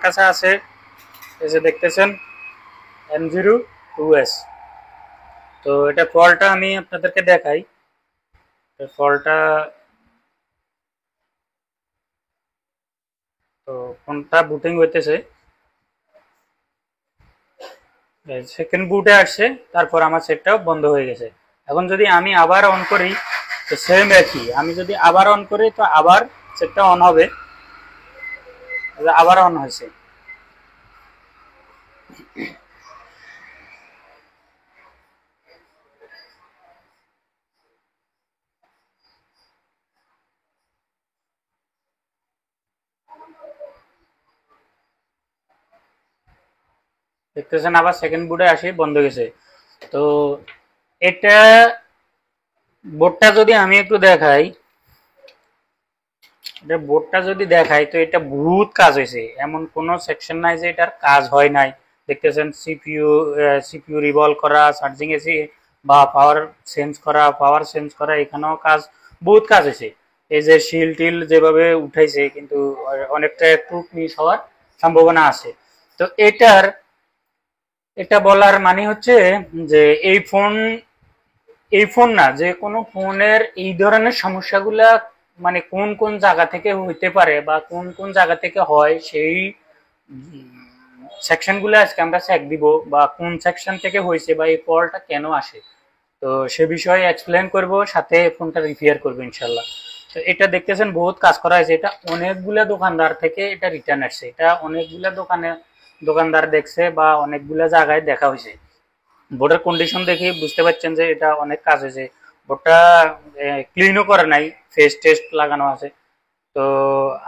কাছে আছে এই যে দেখতেছেন M02S। তো এটা ফলটা আমি আপনাদেরকে দেখাই। ফলটা তো ফোনটা বুটিং হইতেছে, সেকেন্ড বুটে আসছে, তারপর আমার সেটটাও বন্ধ হয়ে গেছে। এখন যদি আমি আবার অন করি তো সেম একই, আমি যদি আবার অন করি তো আবার সেটটা অন হবে, আবার অন হয়েছে। দেখতেছেন আবার সেকেন্ড বুটে আসি বন্ধ গেছে। তো এটা বোর্ডটা যদি আমি একটু দেখাই, এটা বোর্ডটা যদি দেখাই তো এটা বহুত কাজ হয়েছে, এমন কোনো সেকশন নাই যে এটার কাজ হয় নাই। দেখতেছেন সিপিইউ রিভলভ করা, চার্জিং এসি বা পাওয়ার চেঞ্জ করা এখানেও কাজ, বহুত কাজ হয়েছে। এই যে শিল টিল যেভাবে উঠাইছে, কিন্তু অনেকটা একটু মিস হওয়ার সম্ভাবনা আছে। তো এটা বলার মানে হচ্ছে যে এই ফোন না, যে কোনো ফোনের এই ধরনের সমস্যাগুলা মানে কোন কোন জায়গা থেকে হইতে পারে বা কোন কোন জায়গা থেকে হয়, সেই সেকশন গুলো আজকে আমরা চেক দিব, বা কোন সেকশন থেকে হয়েছে বা এই ফল্টটা কেন আসে, তো সে বিষয়ে এক্সপ্লেন করব, সাথে ফোনটা রিপেয়ার করবো ইনশাল্লাহ। তো এটা দেখতেছেন বহুত কাজ করা হয়েছে, এটা অনেকগুলা দোকানদার থেকে এটা রিটার্ন আসছে, এটা অনেকগুলা দোকানদার দেখছে বা অনেকগুলা জায়গায় দেখা হয়েছে। বোর্ডের কন্ডিশন দেখে বুঝতে পারছেন যে এটা অনেক কাজ হয়েছে। বোর্ডটা ক্লিনও করে নাই, ফেস টেস্ট লাগানো আছে। তো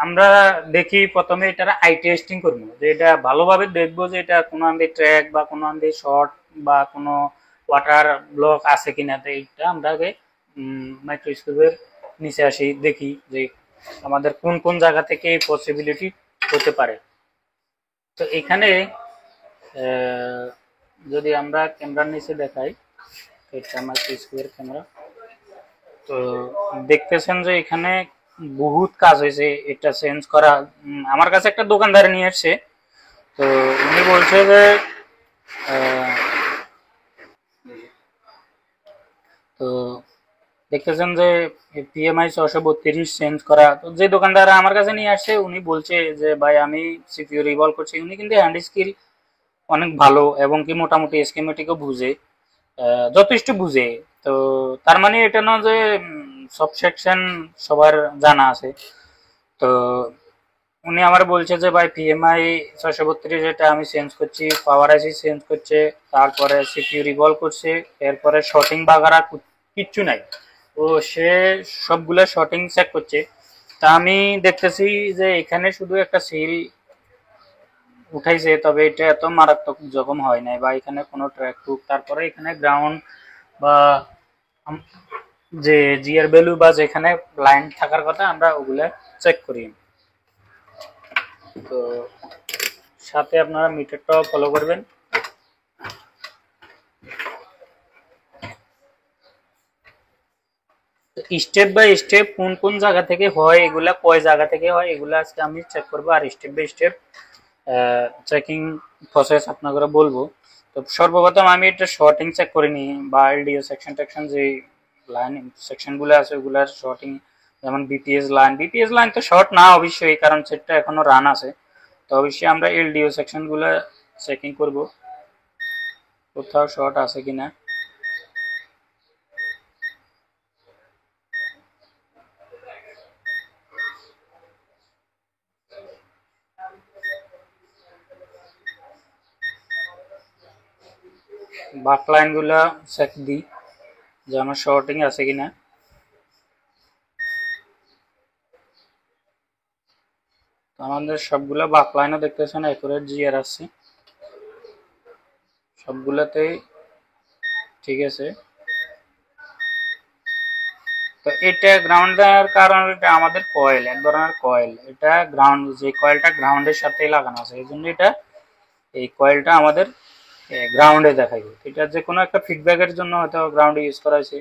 আমরা দেখি প্রথমে এটার আই টেস্টিং করবো, যে এটা ভালোভাবে দেখবো যে এটা কোনো আন্দি ট্র্যাক বা কোনো আন্দি শর্ট বা কোনো ওয়াটার ব্লক আছে কিনা। তো এইটা আমরা আগে মাইক্রোস্কোপের নিচে আসি, দেখি যে আমাদের কোন কোন জায়গা থেকে এই পসিবিলিটি হতে পারে। তো এখানে যদি আমরা ক্যামেরার নিচে দেখাই, এটা আমার স্কোয়ার ক্যামেরা, তো দেখতেছেন যে এখানে বহুত কাজ হয়েছে এটা চেঞ্জ করা। আমার কাছে একটা দোকানদার নিয়ে এসছে, তো উনি বলছে যে তো দেখতেছেন যে পিএমআই 632 চেঞ্জ করা। তো যে দোকানদার আমার কাছে নিয়ে আসছে উনি বলছে যে ভাই আমি সিপিইউ রিভলভ করছি, উনি কিন্তু হ্যান্ড স্কিল অনেক ভালো এবং কি মোটামুটি স্কিমেটিকও বুঝে, যথেষ্ট বুঝে। তো তার মানে এটা না যে সব সেকশন সবার জানা আছে। তো উনি আমার বলছে যে ভাই পিএমআই 632 যেটা আমি চেঞ্জ করছি, পাওয়ার আইসি চেঞ্জ করছে, তারপরে সিপিইউ রিভলভ করছে, এরপরে শর্টিং বাগারা কিচ্ছু নাই। তো সে সবগুলা শর্টিং চেক করছে। তা আমি দেখতেছি যে এখানে শুধু একটা সিল উঠাইছে, তবে এটা এত মারাত্মক জখম হয় নাই, বা এখানে কোনো ট্র্যাক টুক, তারপরে এখানে গ্রাউন্ড বা যে জিআর ভ্যালু বা যেখানে লাইন থাকার কথা আমরা ওগুলা চেক করি। তো সাথে আপনারা মিটারটাও ফলো করবেন। স্টেপ বাই স্টেপ কোন কোন জায়গা থেকে হয়, এগুলা কয় জায়গা থেকে হয়, এগুলা আজকে আমি চেক করবো, আর step by step checking process আপনাকে বলবো। তো সর্বপ্রথম আমি এটা শর্টিং চেক করে নিই, বা এলডিও সেকশন টেকশন যে লাইন সেকশনগুলো আছে ওগুলার শর্টিং, যেমন বিপিএস লাইন তো শর্ট না অবশ্যই, কারণ সেটটা এখনো রান আছে। তো অবশ্যই আমরা এলডিও সেকশনগুলো চেকিং করব কোথাও শর্ট আছে কিনা। বাক লাইনগুলো চেক দিই যে আমার শর্টিং আছে কিনা। আমাদের সবগুলো বাক লাইনও দেখতেছেন অ্যাকুরেট জিআর আছে, সবগুলোতেই ঠিক আছে। তো এটা গ্রাউন্ডের কারণ এটা আমাদের কয়েল, এক ধরনের কয়েল, এটা গ্রাউন্ড, যে কয়েলটা গ্রাউন্ডের সাথে লাগানো আছে এই জন্য এটা, এই কয়েলটা আমাদের গ্রাউন্ডে দেখাবে। এটা যে কোনো একটা ফিডব্যাকের জন্য হয়তো গ্রাউন্ডে ইউজ করা হয়েছে।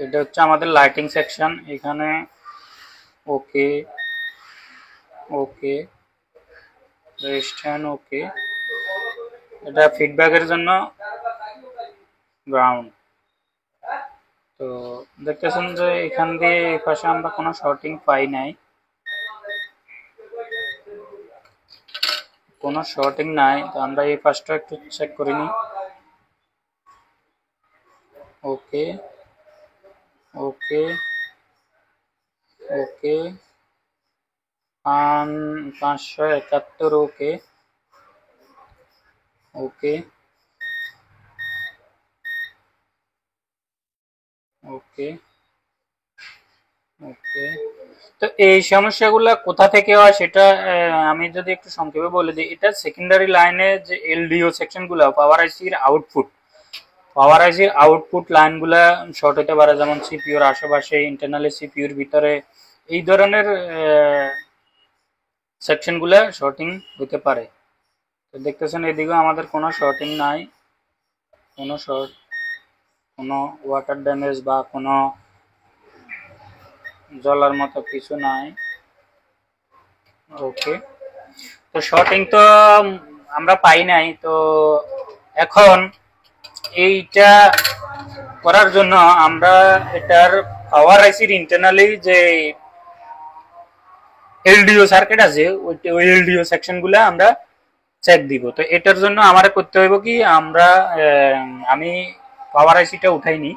এটা হচ্ছে আমাদের লাইটিং সেকশন, এখানে ওকে, ওকে, রেজিস্ট্রেশন ওকে। এটা ফিডব্যাকের জন্য গ্রাউন্ড। তো দেখতেছেন যে এখান দিয়ে এই পাশে আমরা কোনো শর্টিং পাই নাই, কোনো শর্টিং নাই। তো আমরা এই পাশটা একটু চেক করে নিই। ওকে, ওকে, ওকে, 571 ওকে, ওকে, ওকে, ওকে। তো এই সমস্যাগুলো কোথা থেকে হয় সেটা আমি যদি একটু সংক্ষেপে বলে দিই। এটা সেকেন্ডারি লাইনে যে এলডিও সেকশনগুলো, পাওয়ার আইসির আউটপুট লাইনগুলা শর্ট হতে পারে, যেমন সিপিইউর আশেপাশে, ইন্টারনালি সিপিইউর ভিতরে, এই ধরনের সেকশনগুলো শর্টিং হতে পারে। তো দেখতেছেন এদিকেও আমাদের কোনো শর্টিং নাই, কোনো ওয়াটার ড্যামেজ বা কোনো জ্বলার মতো কিছু নাই। ওকে, তো শর্টিং তো আমরা পাই নাই। তো এখন এইটা করার জন্য আমরা এটার পাওয়ার আইসির ইন্টারনালি যে এলডিও সার্কিট আছে ওই এলডিও সেকশনগুলো আমরা চেক দিব। তো এটার জন্য আমার করতে হইব কি, আমি পাওয়ার আইসিটা উঠাইনি।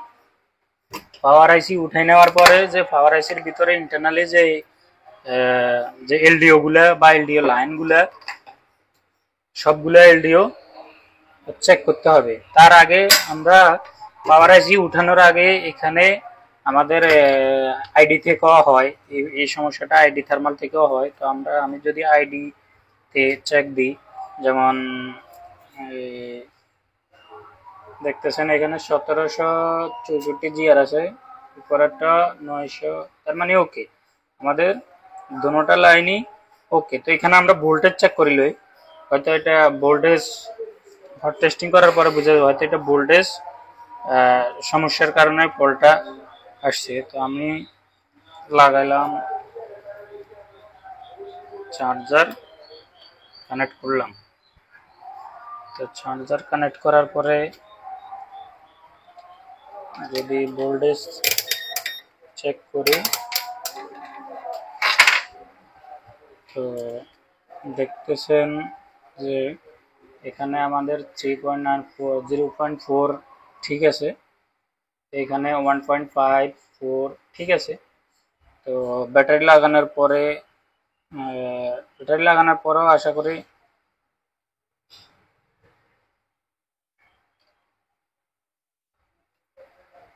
পাওয়ার আইসি উঠাই নেওয়ার পরে যে পাওয়ার আইসির ভিতরে ইন্টারনালি যে এলডিও গুলা বা এলডিও লাইন গুলা, সবগুলা এলডিও চেক করতে হবে। তার আগে আমরা পাওয়ার আইসি উঠানোর আগে এখানে আমাদের আইডি থেকেও হয় এই সমস্যাটা, আইডি থার্মাল থেকেও হয়। তো আমি যদি আইডি তে চেক দিই, যেমন দেখতেছেন এখানে 1764 জিআর আছে, উপরেরটা 900, তার মানে ওকে, আমাদের দুটোটা লাইনই ওকে। তো এখানে আমরা ভোল্টেজ চেক করি লই, হয়তো এটা ভোল্টেজ টেস্টিং করার পরে বোঝা যায় হয়তো এটা ভোল্টেজ সমস্যার কারণে ফলটা আসছে। তো আমি লাগাইলাম, চার্জার কানেক্ট করলাম। তো চার্জার কানেক্ট করার পরে যদি ভোল্টেজ চেক করি, তো দেখতেছেন যে এখানে আমাদের 3.94 0.4 ঠিক আছে, এখানে 1.54 ঠিক আছে। তো ব্যাটারি লাগানোর পরেও আশা করি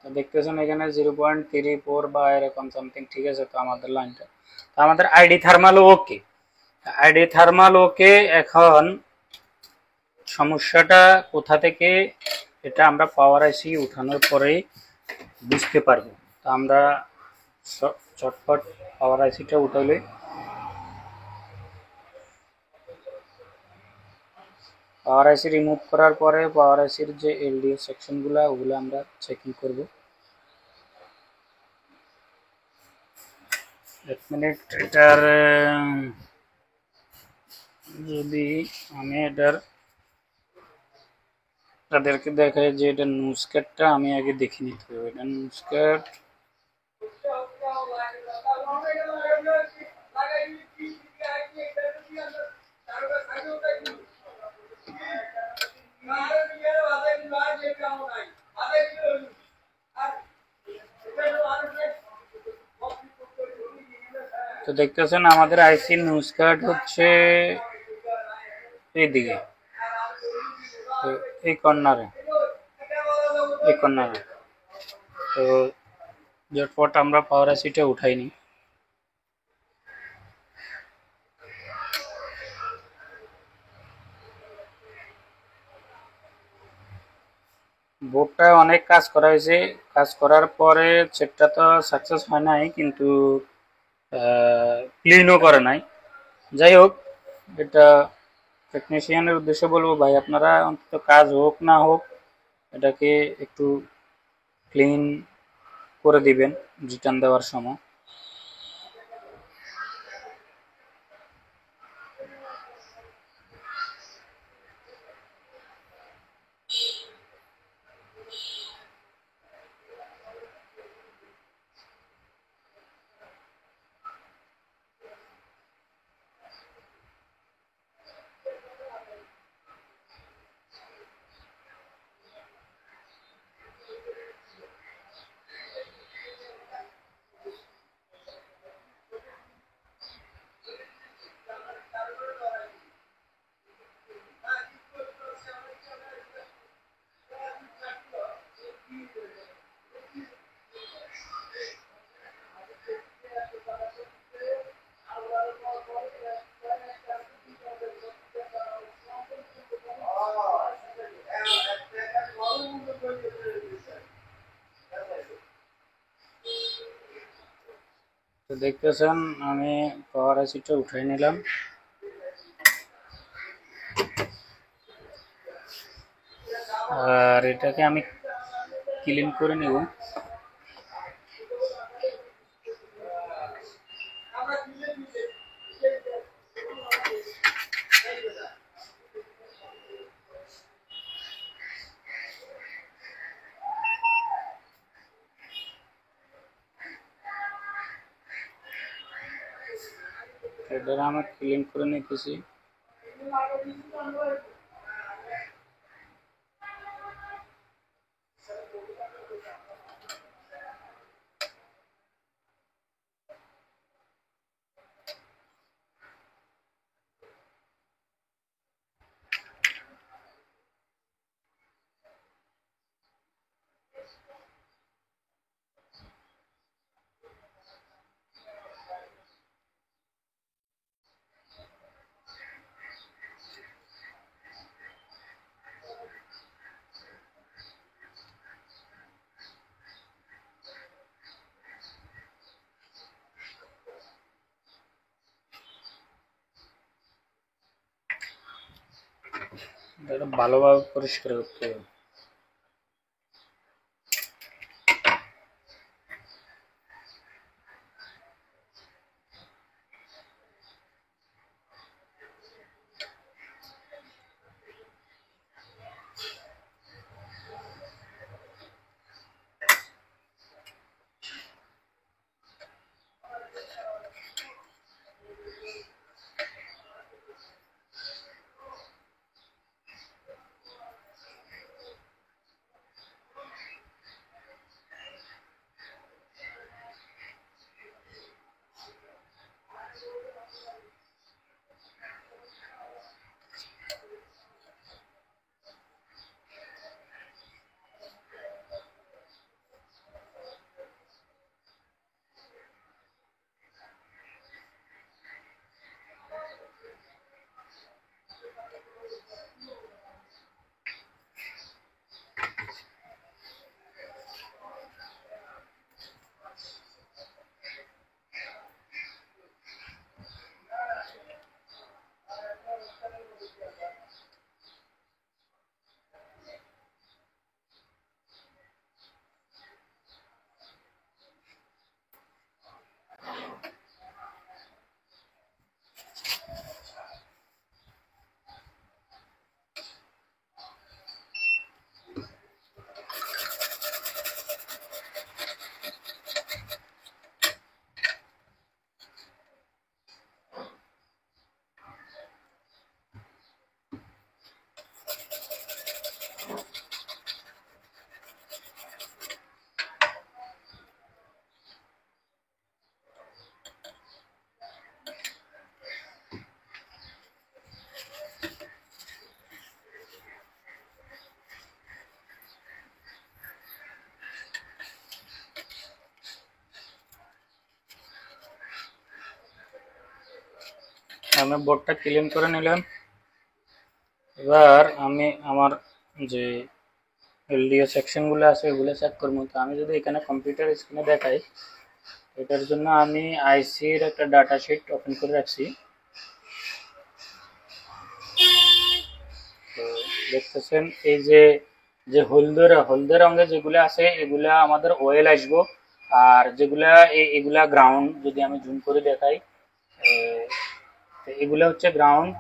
তো দেখতেছেন এখানে 0.34 বা এরকম সামথিং ঠিক আছে। তো আমাদের লাইনটা, তো আমাদের আইডি থার্মালও ওকে, আইডি থার্মাল ওকে। এখন সমস্যাটা কোথা থেকে, এটা আমরা পাওয়ার আইসি উঠানোর পরেই বুঝতে পারবো। তো আমরা চটপট পাওয়ার আইসিটা উঠাইলে, পাওয়ার আইসি রিমুভ করার পরে পাওয়ার আইসির যে এলডিও সেকশনগুলো ওগুলো আমরা চেকিং করব। 1 মিনিট। এটার যদি আমি তাদেরকে দেখাই যে এটা নুজক্যাটটা আমি আগে দেখে নিতে হবে। এটা নুজক্যাট, তো দেখতেছেন আমাদের আইসি নিউজ কার্ড হচ্ছে এইদিকে, এই কর্নারে, তো ঝটপট আমরা পাওয়ার আইসিটা উঠাইনি। বোর্ডটা অনেক কাজ করা হয়েছে, কাজ করার পরে সেটটা তো সাকসেস হয় নাই, কিন্তু ক্লিনও করে নাই। যাই হোক, এটা টেকনিশিয়ানের উদ্দেশ্যে বলবো, ভাই আপনারা অন্তত কাজ হোক না হোক এটাকে একটু ক্লিন করে দিবেন রিটার্ন দেওয়ার সময়। দেখতেছেন আমি পাওয়ার আইসিটা উঠাই নিলাম। আর এটাকে আমি ক্লিন করে নেব। এটা আমি ক্লিন করে নিতেছি। এটা ভালোভাবে পরিষ্কার করতে হবে। আমি বোর্ডটা ক্লিন করে নিলাম। এবার আমি আমার যে এলডিও সেকশনগুলো আছে ওগুলো চেক করবো। তো আমি যদি এখানে কম্পিউটার স্ক্রিনে দেখাই, এটার জন্য আমি আইসির একটা ডাটা শিট ওপেন করে রাখছি। তো দেখতেছেন এই যে যে হলদে রঙের যেগুলো আছে এগুলা আমাদের ওয়েল আসবো, আর যেগুলা এগুলা গ্রাউন্ড। যদি আমি জুম করে দেখাই, এগুলা হচ্ছে গ্রাউন্ড।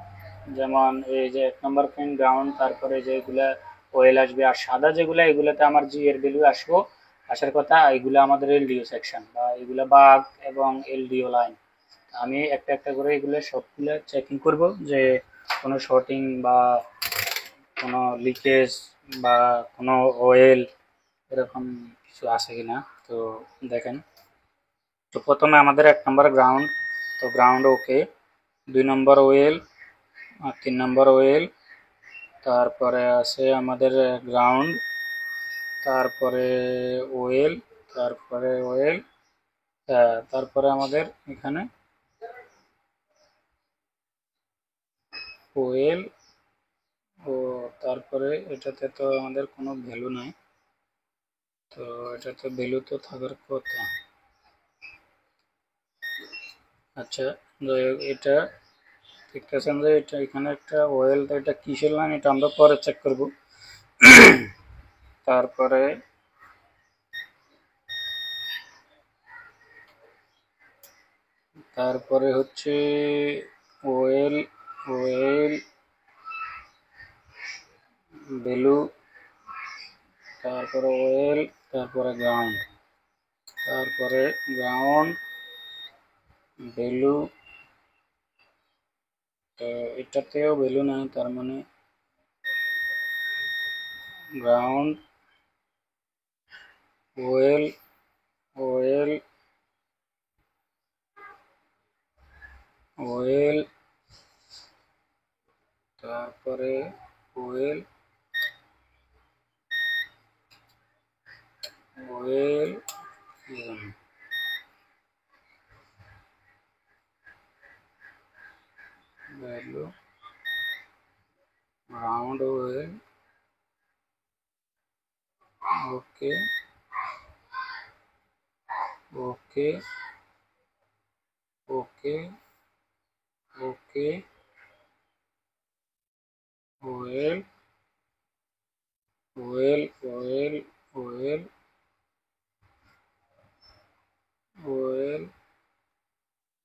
যেমন এই যে 1 নম্বর পিন গ্রাউন্ড, তারপরে যেগুলা ওয়েল আসবে, আর সাদা যেগুলা এগুলাতে আমার জি এর ভ্যালু আসবো, আসার কথা। এগুলা আমাদের এলডিও সেকশন বা এগুলা বাগ এবং এলডিও লাইন। আমি একটা একটা করে এগুলো সবগুলো চেকিং করব যে কোনো শর্টিং বা কোনো লিকেজ বা কোনো অয়েল এরকম কিছু আছে কিনা। তো দেখেন, তো প্রথমে আমাদের 1 নম্বর গ্রাউন্ড, তো গ্রাউন্ড ওকে। 2 নম্বর ওয়েল, আর 3 নম্বর ওয়েল, তারপরে আছে আমাদের গ্রাউন্ড, তারপরে ওয়েল, তারপরে ওয়েল, তারপরে আমাদের এখানে ওয়েল। ও তারপরে এটাতে তো আমাদের কোনো ভ্যালু নাই, তো এটাতে ভ্যালু তো থাকার কথা। আচ্ছা, যাই হোক, এটা দেখতেছেন যে এটা এখানে একটা ওয়েল, তো এটা কিসের লাইন এটা আমরা পরে চেক করব। তারপরে তারপরে হচ্ছে ওয়েল, ওয়েল ভ্যালু, তারপরে ওয়েল, তারপরে গ্রাউন্ড, তারপরে গ্রাউন্ড ভ্যালু। তো এটাতেও ভ্যালু নাই, তার মানে গ্রাউন্ড ওয়েল, ওয়েল, ওয়েল, তারপরে oil, oil value, ground oil, okay, okay, okay, okay, oil, oil, oil, oil, oil,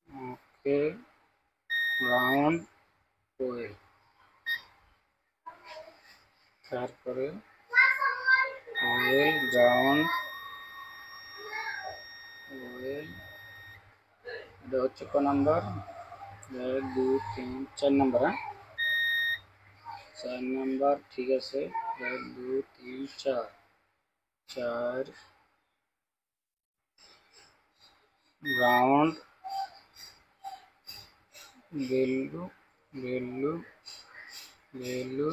okay, ground oil, তারপরে ওয়েল, গ্রাউন্ড ওয়েল। এটা হচ্ছে ক নাম্বার? 1 2 3 4 নাম্বার। হ্যাঁ, 4 নাম্বার, ঠিক আছে। 1 2 3 4, 4 ground value, value, value,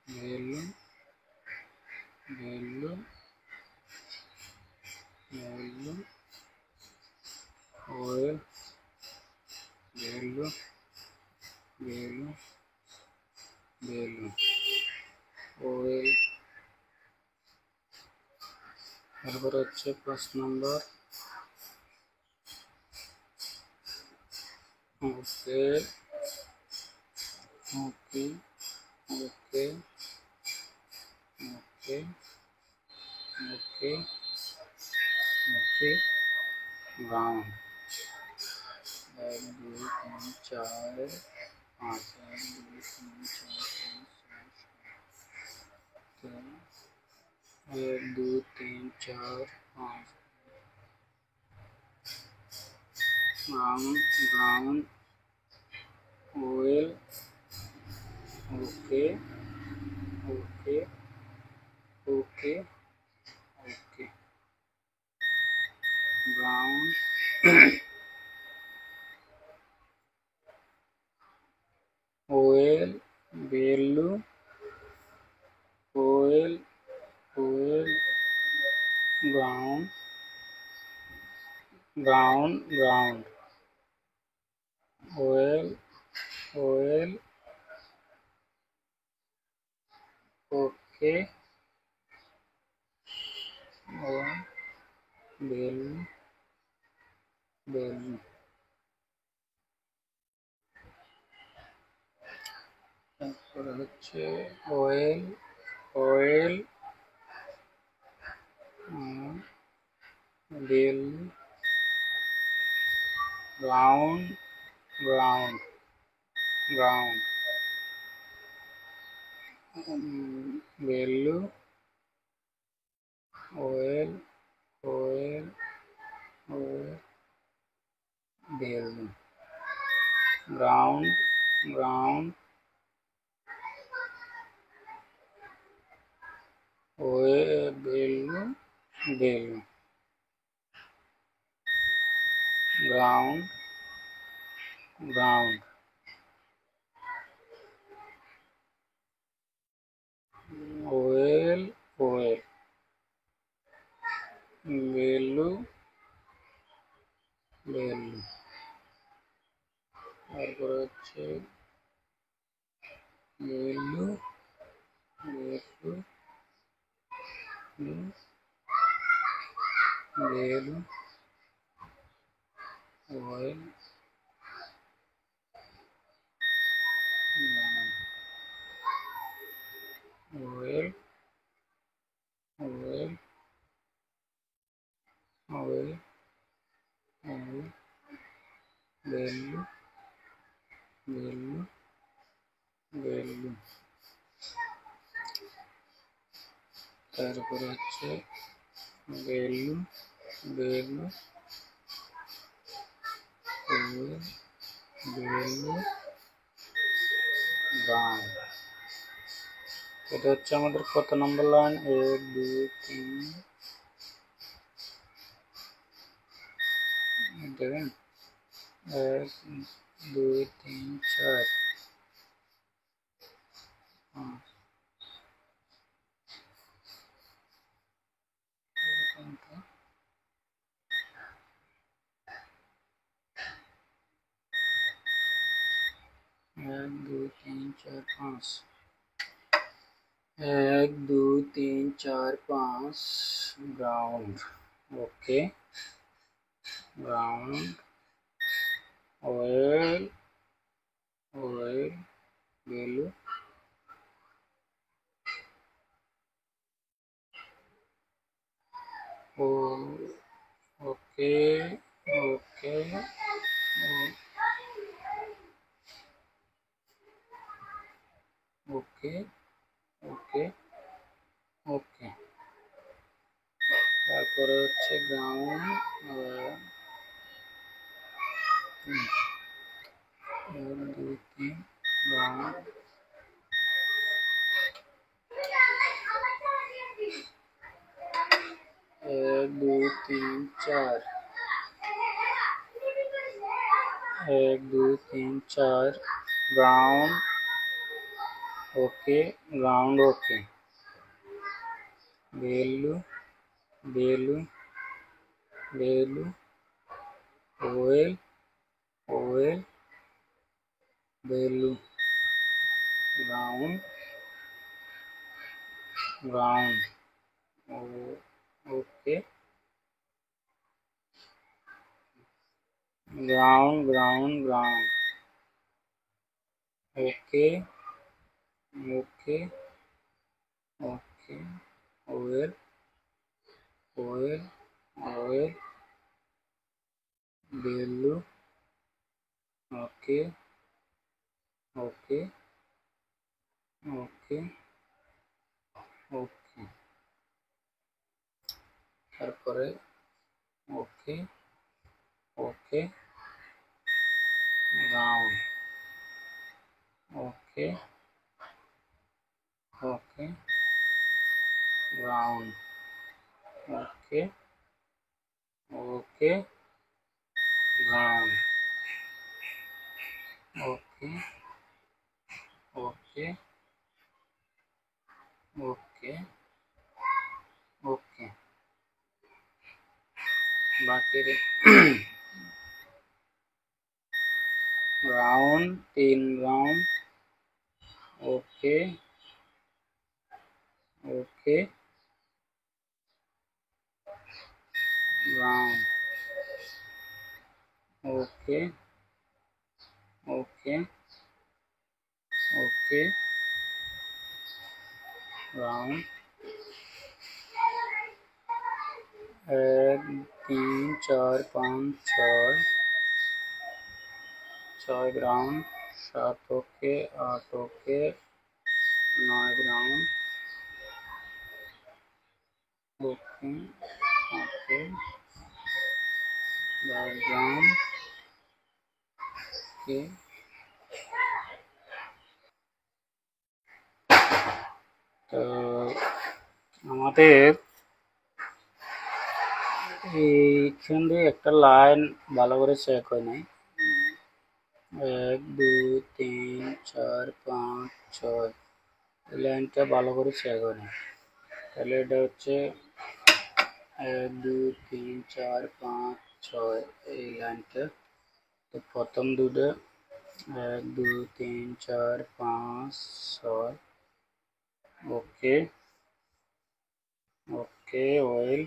value, value, value, well, value, value, value, well. তারপর হচ্ছে 5 নম্বর, ওকে, okay, okay, okay, okay, okay, ground. 1 2 3 4 5, 1 2 3 4 5 1 2 3 4 5, ground, ground oil, okay, okay, okay, okay, ground oil, value, oil, oil, ground, ground, ground, oil, oil, okay, value, value. তারপরে হচ্ছে oil, oil, value, ground, ground, ground, value, oil, oil, oil, value, ground, ground, value, value, ground, ground, oil, oil, value, value. তারপরে হচ্ছে value, value, value, oil, oil, oil, oil, oil, value, value, value, তারপর হচ্ছে value, value, oil, value, ground। এটা হচ্ছে আমাদের কত নম্বর line? 1 2 3 দেখেন 1 2 3 4 5 1 2 3 4 5 1 2 3 4 5 ground. Okay, ground, oil, oil, value, oh, okay, okay, okay, okay, okay। তারপরে হচ্ছে ground, 1 2 3 ground, 1 2 3 4 1 2 3 4 ground, okay, ground, okay, value, value, value, oil, oil, value, ground, ground, okay, ground, ground, ground, okay, okay, okay, oil, oil, oil, value, okay, okay, okay, okay, তারপরে ওকে, ওকে, ground, ওকে, ওকে, ground, ওকে, ওকে, ground, ওকে, okay, okay, ওকে। বাকি round, 3 round, ওকে, ওকে, round, ওকে, okay, ওকে, round, 1 3 4 5 6 6 round, 7 ওকে, 8 ওকে, 9 round, ওকে, ওকে, 10 round, ওকে। তো আমাদের এইখান দিয়ে একটা line ভালো করে check হয় নাই। 1 2 3 4 5 6 এই লাইনটা ভালো করে চেক হয় নাই। তাহলে এটা হচ্ছে 1 2 3 4 5 6 এই লাইনটা। তো প্রথম দুটো 1 2 3 4 5 6 ওকে, ওকে, oil,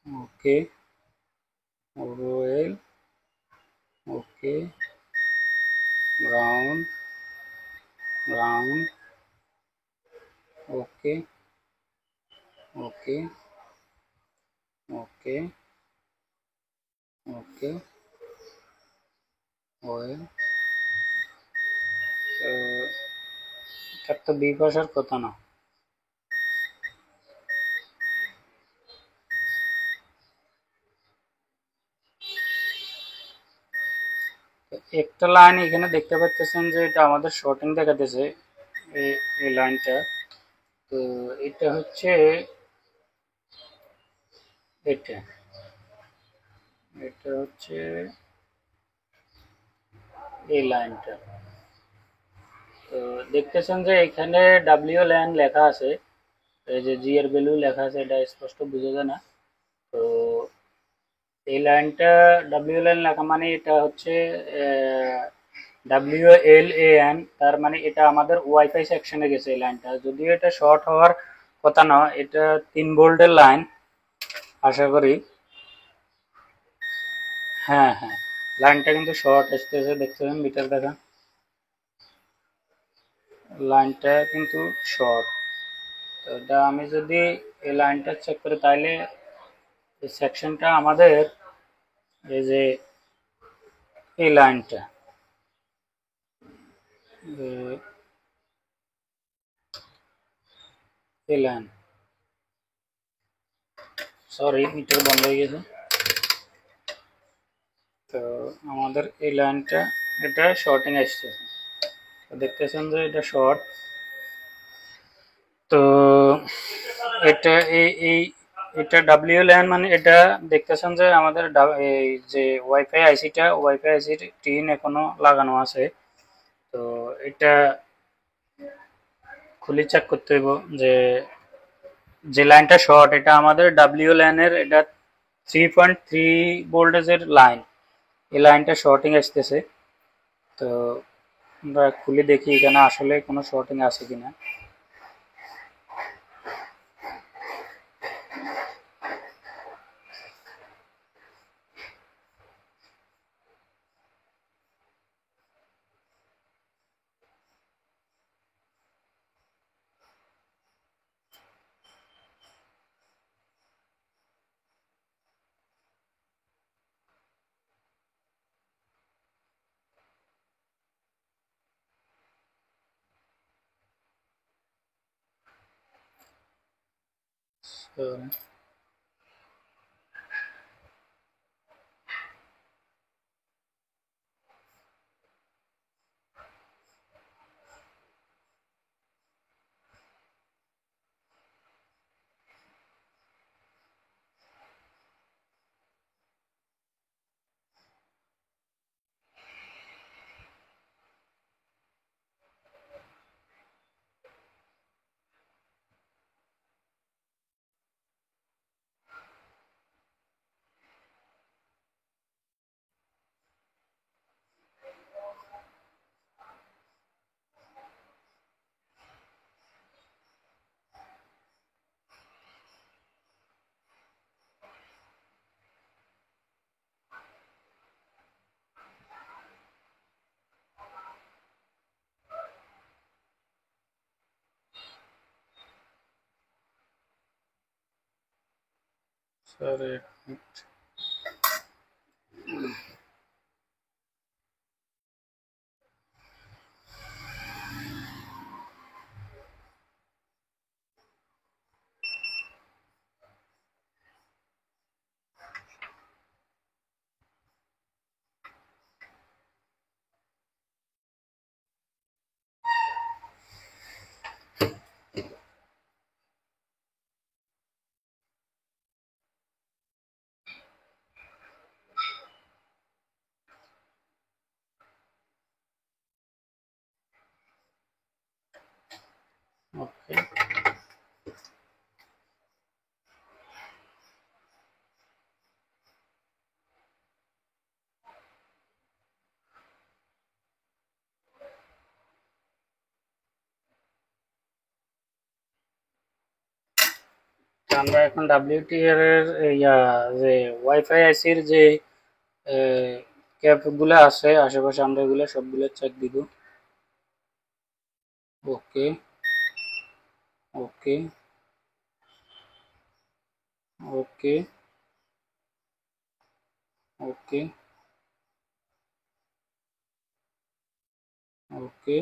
ওকে, royal, okay, round, round, okay, okay, okay, okay, oil. তার তো বি আসার কথা না। একটা লাইন এখানে দেখতে পাচ্ছেন যে এটা আমাদের শর্টিং দেখাতেছে, এই লাইনটা। তো এটা হচ্ছে এটা এটা হচ্ছে এই লাইনটা। তো দেখতেছেন যে এখানে ডাব্লিউ লাইন লেখা আছে, এই যে জি এর ভ্যালু লেখা আছে, এটা স্পষ্ট বোঝা যায় না। তো এই লাইনটা ডাব্লিউ লাইন লেখা মানে এটা হচ্ছে ডাব্লিউ এল এ এন, তার মানে এটা আমাদের ওয়াইফাই সেকশনে গেছে এই লাইনটা। যদিও এটা শর্ট হওয়ার কথা না, এটা 3 ভোল্টের লাইন আশা করি। হ্যাঁ হ্যাঁ, লাইনটা কিন্তু শর্ট আসতেছে, দেখতেছেন মিটার দেখা, লাইনটা কিন্তু শর্ট। তো এটা আমি যদি এই লাইনটা চেক করি তাহলে এই সেকশনটা আমাদের এই যে এই লাইনটা এই লাইন, সরি মিটার বন্ধ হয়ে গেছে। তো আমাদের এই লাইনটা এটা শর্টিং আসতেছে, তো দেখতেছেন যে এটা শর্ট। তো এটা এই এটা ডাব্লিউ লাইন মানে এটা দেখতেছেন যে আমাদের এই যে ওয়াইফাই আইসিটা, ওয়াইফাই আইসির টিন এখনো লাগানো আছে। তো এটা খুলে চেক করতে হইব যে যে লাইনটা শর্ট এটা আমাদের ডাব্লিউ লাইনের, এটা 3.3 ভোল্টেজের লাইন, এই লাইনটা শর্টিং আসতেছে। তো আমরা খুলে দেখি এখানে আসলে কোনো শর্টিং আছে কিনা। So, sorry. আমরা এখন WTR এর যে ওয়াইফাই আইসির যে ক্যাপগুলো আছে আশেপাশে, আমরা এগুলো সবগুলো চেক দিব। ওকে, ওকে, ওকে, ওকে, ওকে।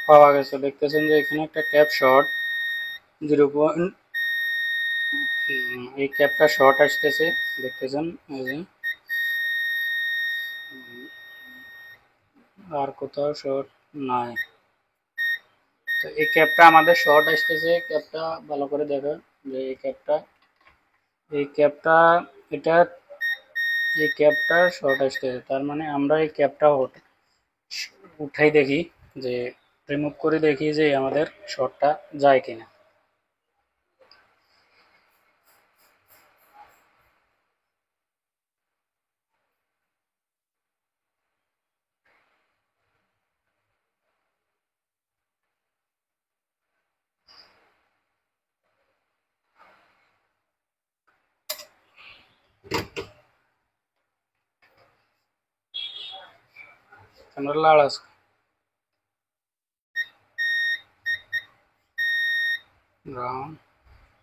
পাওয়া গেছে। দেখতেছেন যে এখানে একটা ক্যাপ শর্ট 0. এই ক্যাপটা শর্ট আসতেছে, দেখতেছেন এই যে, আর কোথাও শর্ট নাই। তো এই ক্যাপটা আমাদের শর্ট আসতেছে, ক্যাপটা ভালো করে দেখো যে এই ক্যাপটা এটা এই ক্যাপটা শর্ট আসতেছে, তার মানে আমরা এই ক্যাপটা উঠাই দেখি, যে রিমুভ করে দেখি যে আমাদের শর্টটা যায় কিনা। আমরা লাড়াস রাউন্ড,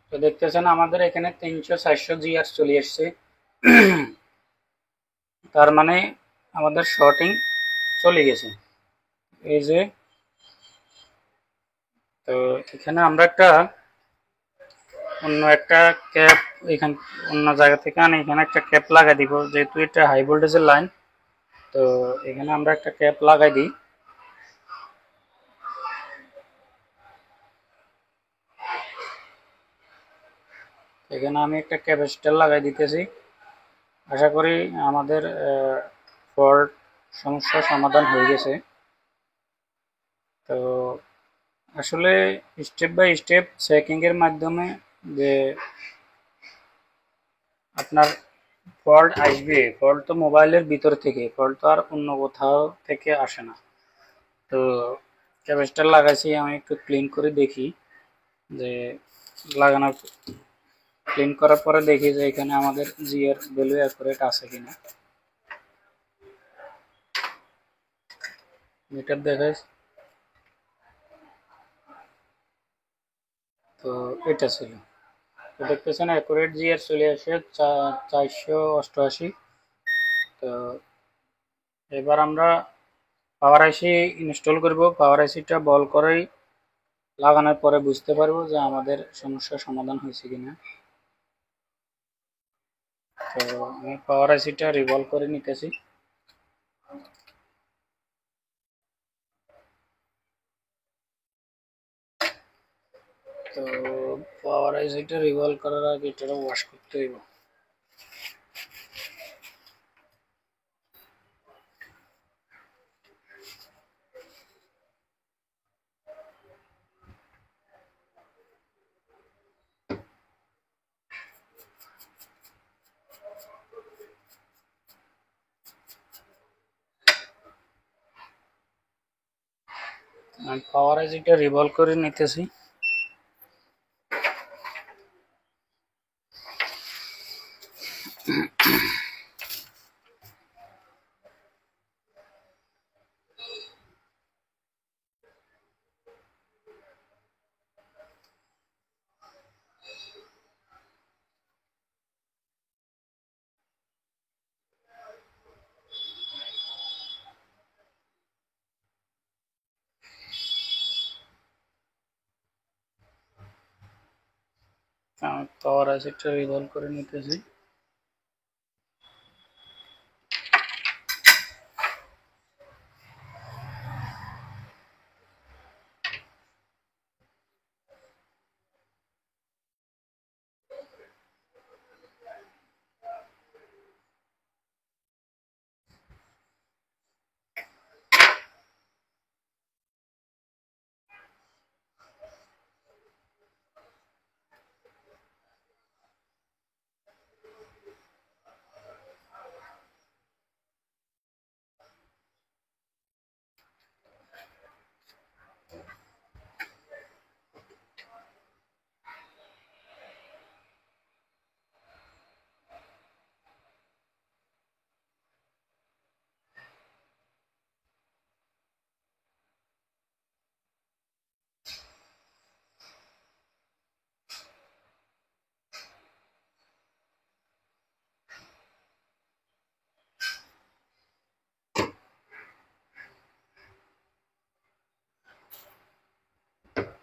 তো দেখতেছেন আমাদের এখানে 300-400 জিআর চলে আসছে। তার মানে আমাদের শর্টিং চলে গেছে। এই যে, তো এখানে আমরা অন্য একটা ক্যাপ এখান অন্য জায়গা থেকে আনি, এখানে একটা ক্যাপ লাগাই দিব, যেহেতু এটা হাই ভোল্টেজের লাইন। তো এখানে আমরা একটা ক্যাপ লাগাই দিই। এখানে আমি একটা ক্যাপাসিটর লাগাই দিতেছি। আশা করি আমাদের ফল্ট সমস্যার সমাধান হয়ে গেছে। তো আসলে স্টেপ বাই স্টেপ চেকিং এর মাধ্যমে যে আপনার ফল্ট আসবে, ফল্ট তো মোবাইলের ভিতর থেকে, ফল্ট তো আর অন্য কোথাও থেকে আসে না। তো ক্যাপাসিটর লাগাইছি, আমি একটু ক্লিন করে দেখি যে লাগানোর ক্লিন করার পরে দেখি যে এখানে আমাদের জি এর ভ্যালু অ্যাকুরেট আছে কিনা। মিটার দেখাই, তো এটা ছিল। তো দেখতেছেন অ্যাকুরেট জি এর চলে আসে 488। তো এবার আমরা পাওয়ার আইসি ইনস্টল করব। পাওয়ার আইসিটা বল করেই লাগানোর পরে বুঝতে পারবো যে আমাদের সমস্যার সমাধান হয়েছে কিনা। তো আমি পাওয়ার আইসিটা রিভলভ করে নিতেছি। তো পাওয়ার আইসিটা রিভলভ করার আগে এটা ওয়াশ করতে হইব। আমি পাওয়ার আইসিটা রিভলভ করে নিতেছি। আমি পাওয়ার আইসিটা রিভলভ করে নিতেছি।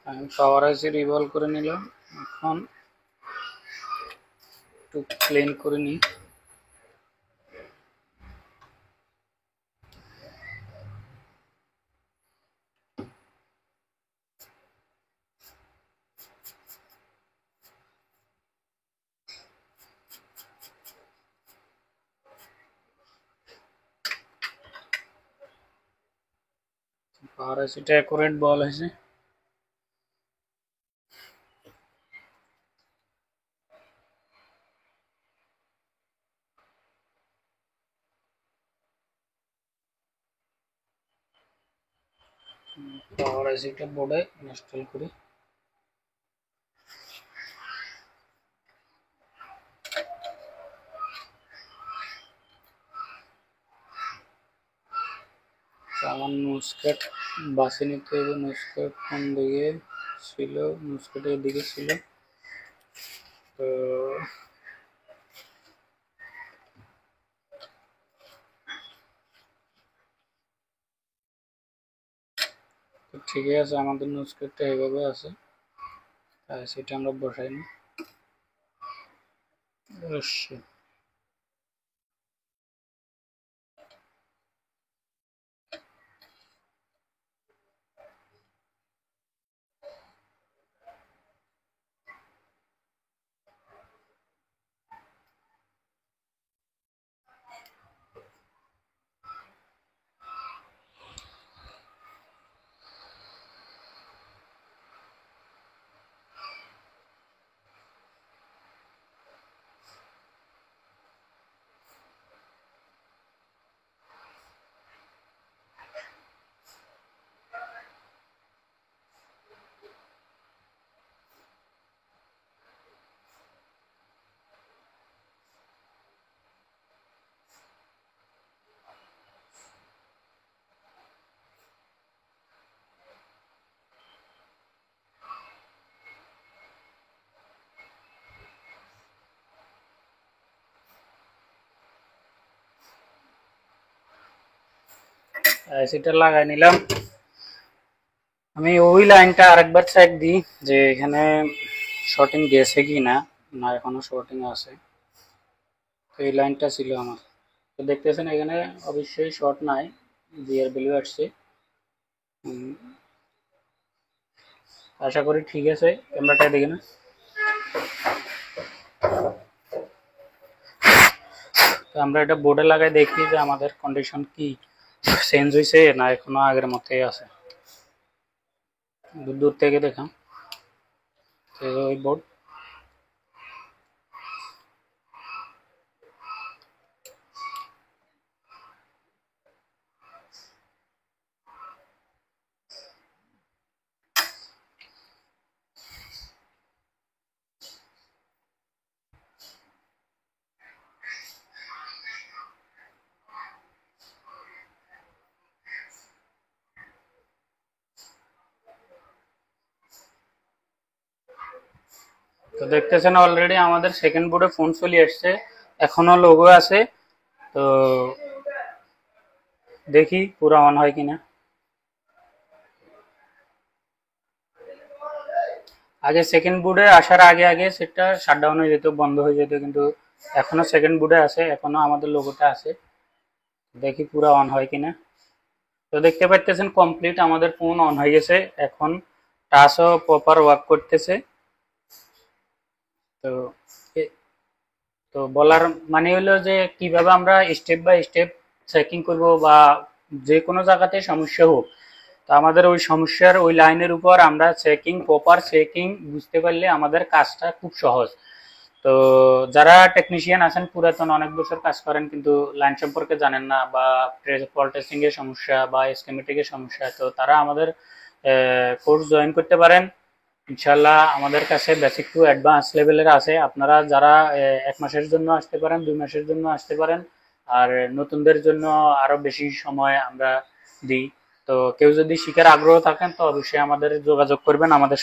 আমি পাওয়ার আইসি রিভলভ করে নিলাম। এখন একটু ক্লিন করে নিই। পাওয়ার আইসিটা অ্যাকুরেট বল হয়েছে। পাওয়ার আইসিটা বোর্ডে ইনস্টল করি। আমার নুসকেট বাসে নিতে হবে। নুসকেট কোন দিকে ছিল? নুসকেটের দিকে ছিল। তো ঠিকই আছে, আমাদের নুসকেটটা এইভাবে আছে। সেটা আমরা বসাই নি। অবশ্যই সেটা লাগাই নিলাম। আমি ওই লাইনটা আরেকবার চেক দিই যে এখানে শর্টিং গেছে কি না, না এখনো শর্টিং আছে। তো এই লাইনটা ছিল আমার। তো দেখতেছেন এখানে অবশ্যই শর্ট নাই, বিয়ার ভ্যালু আসছে। আশা করি ঠিক আছে। ক্যামেরাটা দেখে না, তো আমরা এটা বোর্ডে লাগাই দেখি যে আমাদের কন্ডিশন কি চেঞ্জ হয়েছে না এখনো আগের মতোই আছে। দূর থেকে দেখা ওই বোর্ড। তো দেখতেছেন অলরেডি আমাদের সেকেন্ড বোর্ডে ফোন চলে আসছে, এখনো লোগো আছে। তো দেখি পুরো অন হয় কিনা। আগে সেকেন্ড বোর্ডে আসার আগে আগে সেটা শাটডাউন হয়ে যেত, বন্ধ হয়ে যেত, কিন্তু এখনো সেকেন্ড বোর্ডে আছে, এখনো আমাদের লোগোটা আছে। দেখি পুরো অন হয় কিনা। তো দেখতে পাচ্ছেন কমপ্লিট আমাদের ফোন অন হয়ে গেছে। এখন টাচও প্রপার ওয়ার্ক করতেছে। তো তো বলার মানে হলো যে কিভাবে আমরা স্টেপ বাই স্টেপ চেকিং করব, বা যে কোনো জায়গাতে সমস্যা হোক, তো আমাদের ওই সমস্যার ওই লাইনের উপর আমরা চেকিং, প্রপার চেকিং বুঝতে পারলে আমাদের কাজটা খুব সহজ। তো যারা টেকনিশিয়ান আছেন, পুরাতন অনেক বছর কাজ করেন কিন্তু লাইন সম্পর্কে জানেন না, বা ফল্ট টেস্টিং এর সমস্যা বা স্কিমেটিকের সমস্যা, তো তারা আমাদের কোর্স জয়েন করতে পারেন। ইনশাল্লাহ আমাদের কাছে বেসিক টু অ্যাডভান্স লেভেলের আছে। আপনারা যারা 1 মাসের জন্য আসতে পারেন, 2 মাসের জন্য আসতে পারেন, আর নতুনদের জন্য আরো বেশি সময় আমরা দিই। তো কেউ যদি শিখার আগ্রহ থাকেন তো অবশ্যই আমাদের যোগাযোগ করবেন, আমাদের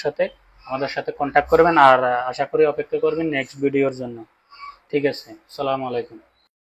সাথে কন্ট্যাক্ট করবেন। আর আশা করি অপেক্ষা করবেন নেক্সট ভিডিওর জন্য। ঠিক আছে, আসসালামু আলাইকুম।